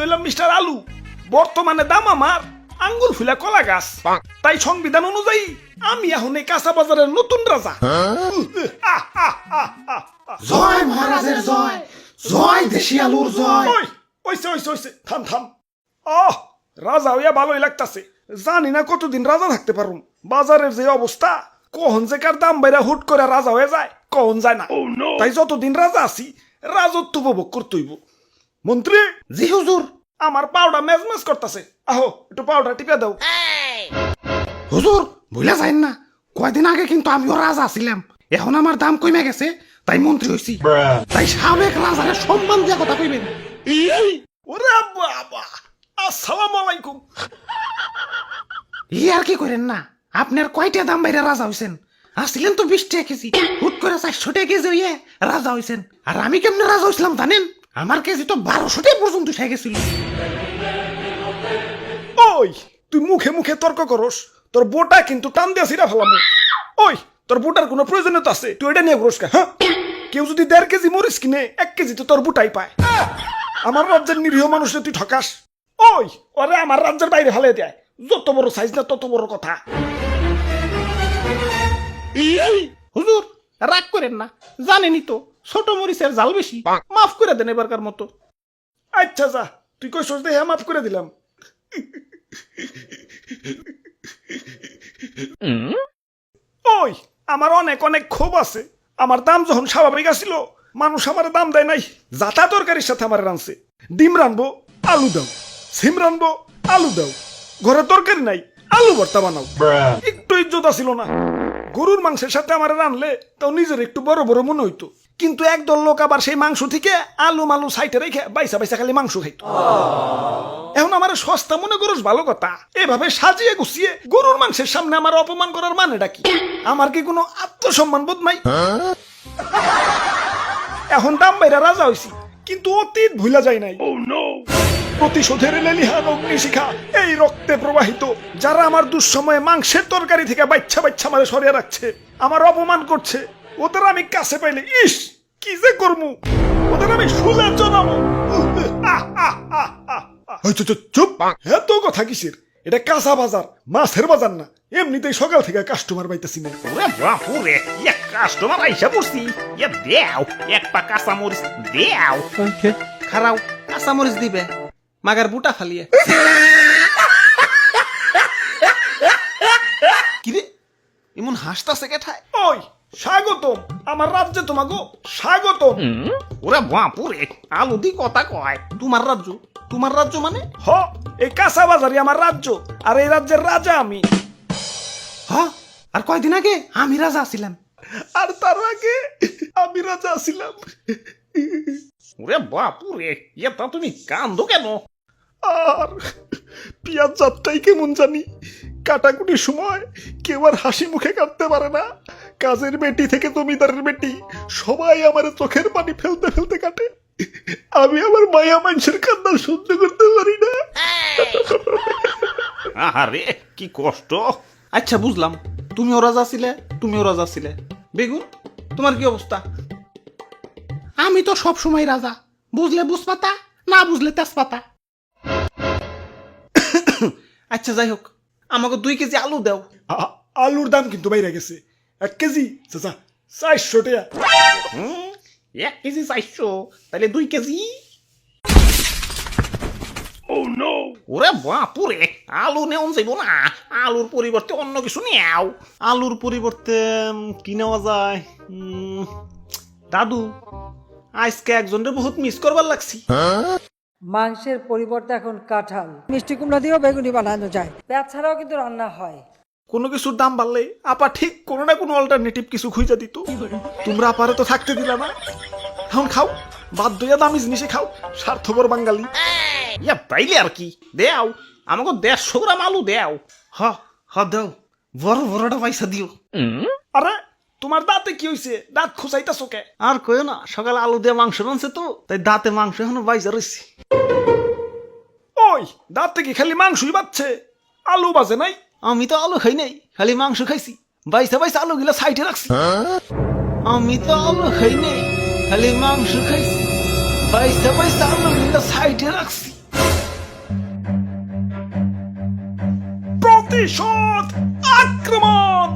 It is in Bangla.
হইলাম মিস্টার আলু, বর্তমানে দাম আমার আঙ্গুর ফুলা কলা গাছ। তাই সংবিধান অনুযায়ী আমি এখন এই কাঁচা বাজারের নতুন রাজা। জয় মহারাজের জয়, জয় দেশি আলুর জয়। ওইছে থাম থাম। রাজা হইয়া ভালোই লাগতাছে। জানি না কতদিন রাজা থাকতে পারুম। বাজারের যে অবস্থা, কখন যে কার দাম বাইরা হুট করে রাজা হয়ে যায় কখন যায় না। তাই যতদিন রাজা আছি রাজত্ব উপভোগ করতেইব। মন্ত্রী। জি হুজুর। আমার পাউডার মেজমেজ করতেছে, আহো একটু পাউডার টিপে দাও। হুজুর ভুলে যাইন না, কয়দিন আগে কিন্তু আমিও রাজা ছিলাম, এখন আমার দাম কমে গেছে তাই মন্ত্রী হইছি। তাই সাবেক রাজারে সম্মান দিয়া কথা কইবেন। ওরে বাবা, আসসালামু আলাইকুম। আর কি করেন না, আপনার কয়টা দাম বাইরে রাজা হইছেন? আসছিলেন তো 20 টাকা কেজি, হুট করে 400 টাকা কেজি হইয়ে রাজা হইছেন। আর আমি কেমনে রাজা হইছিলাম জানেন? আমার কেজি তো 1200 টাকা পর্যন্ত উঠে গেছিল। ওই তুই মুখে মুখে তর্ক করস, তোর বোটা কিন্তু টান দিয়া ছিড়া ফেলাম। ওই তোর বোটার কোনো প্রয়োজনীয়তা আছে? তুই এটা নিয়ে ঘুরস কা? হ্যাঁ, কেউ যদি 1.5 কেজি মরিচ কিনে 1 কেজি তো তোর বোটাই পায়। আমার রাজ্যের নিরীহ মানুষে তুই ঠকাস। ওই ওরে আমার রাজ্যের বাইরে ফেলে দেয়। যত বড় সাইজ না তত বড় কথা। হুজুর রাগ করেন না, জানেনই তো ছোট মরিচের জাল বেশি, মাফ করে দেন এবারকার মতো। আচ্ছা যা, তুই কইছস দেখে মাফ করে দিলাম। ওই আমার অনেক অনেক ক্ষোভ আছে। আমার দাম যখন স্বাভাবিক আসিল, মানুষ আমার দাম দেয় নাই। জাতা তরকারির সাথে আমার রানছে। ডিম রানবো, আলু দাও। সিম রানবো, আলু দাও। ঘরে তরকারি নাই, আলু ভর্তা বানাও। একটু ইজ্জত ছিল না। গরুর মাংসের সাথে আমার রানলে তাও নিজের একটু বড় বড় মনে হইতো। কিন্তু একদল লোক আবার সেই মাংস থেকে আলু মালু সাইটে রেখে বাইসা বাইসা খালি মাংস খাইতো। এখন আমার সস্তা মনে করস ভালো কথা, এভাবে সাজিয়ে গুছিয়ে গরুর মাংসের সামনে আমার অপমান করার মানেটা কি? আমার কি কোনো আত্মসম্মান বোধ নাই? এখন দাম বাইরা রাজা হইছি, কিন্তু অতীত ভুলা যায় নাই। প্রতিশোধের লেলিহান অগ্নিশিখা এই রক্তে প্রবাহিত। যারা আমার দুঃসময়ে মাংসের তরকারি থেকে বাচ্চা বাচ্চা মারে সরিয়ে রাখছে, আমার অপমান করছে, ওদের আমি কাছে পাইলে ইস কি যে করমু, ওদের আমি শুলে জানাবো। চুপ, এত কথা কিসের? এটা কাঁচা বাজার, মাছের বাজার না। এমনিতেই সকাল থেকে কাস্টমার পাইতেছি না। ওরে বাপুরে, এক কাস্টমার আইসা পড়ছি। দেও এক পা কাঁচা মরিচ দেও। খারাও কাঁচা মরিচ দিবে, মাগার বুটা ফালিয়ে। কিরে এমন হাসতাছে কেঠায়? ওই স্বাগতম আমার রাজ্যে, তোমাগো স্বাগতম। ওরে বাপুরে, আলু দি কথা কয়। তোমার রাজ্য? তোমার রাজ্য মানে? হ, এই কাঁচা বাজারই আমার রাজ্য, আর এই রাজ্যের রাজা আমি। আর কয়দিন আগে আমি রাজা ছিলাম। আর তার আগে আমি রাজা ছিলাম। ওরে বাপুরে, তা তুমি কান্দো কেন? আর পিয়াজ যাত্রাই কেমন জানি। কাটাকুটির সময় কেউ আর হাসি মুখে কাটতে পারে না। কাজের বেটি থেকে জমিদারের বেটি সবাই আমার চোখের পানি ফেলতে ফেলতে কাটে। আমি আমার মায়া মানুষের কান্না সহ্য করতে পারি না। আরে কি কষ্ট। আচ্ছা বুঝলাম, তুমিও রাজা ছিলে, তুমিও রাজা ছিলে। বেগুন তোমার কি অবস্থা? আমি তো সব সময় রাজা, বুঝলে বুঝপাতা, না বুঝলে তেজপাতা। আচ্ছা যাই হোক, আমাকে 2 কেজি আলু দাও। আলুর দাম কিন্তু বাইরে গেছে। 1 কেজি চাচা 400 টাকা। 1 কেজি 400, তাহলে 2 কেজি। ওরে বাপুরে, আলু নেওয়া যাইব না। আলুর পরিবর্তে অন্য কিছু নেও। আলুর পরিবর্তে কি নেওয়া যায়? দাদু, আজকে একজনের বহুত মিস করবার লাগছি। মাংসের পরিবর্তে এখন কাঁঠাল, মিষ্টি কুমড়া দিয়েও বেগুনি বানানো যায়। পেঁয়াজ ছাড়াও কিন্তু রান্না হয়। কোনো কিছুর দাম বাড়লে আপা ঠিক কোনো না কোনো অল্টারনেটিভ কিছু খুঁজে দিত। তোমরা আপারে তো থাকতে দিলা না। এখন খাও, বাধ্য হইয়া দামি জিনিসে খাও, স্বার্থপর বাঙালি। তাইলে আর কি, দেও আমাকে 150 গ্রাম আলু দেও। দাও, বড় বড়টা পয়সা দিও। আরে তোমার দাঁতে কি হইছে? দাঁত খোঁচাইতাছো কে? আর কইও না, সকালে আলু দিয়ে মাংস রানছে তো, তাই দাঁতে মাংস এখনো বাইজা রয়েছে। ওই দাঁতে কি খালি মাংসই বাচ্ছে, আলু বাজে নাই? আমি তো আলু খাই নাই, খালি মাংস খাইছি। বাইসা বাইসা আলু গিলা সাইডে রাখছি। আমি তো আলু খাই নাই, খালি মাংস খাইছি। বাইসা বাইসা আলু গিলা সাইডে রাখছি। প্রতিশোধ আক্রমণ।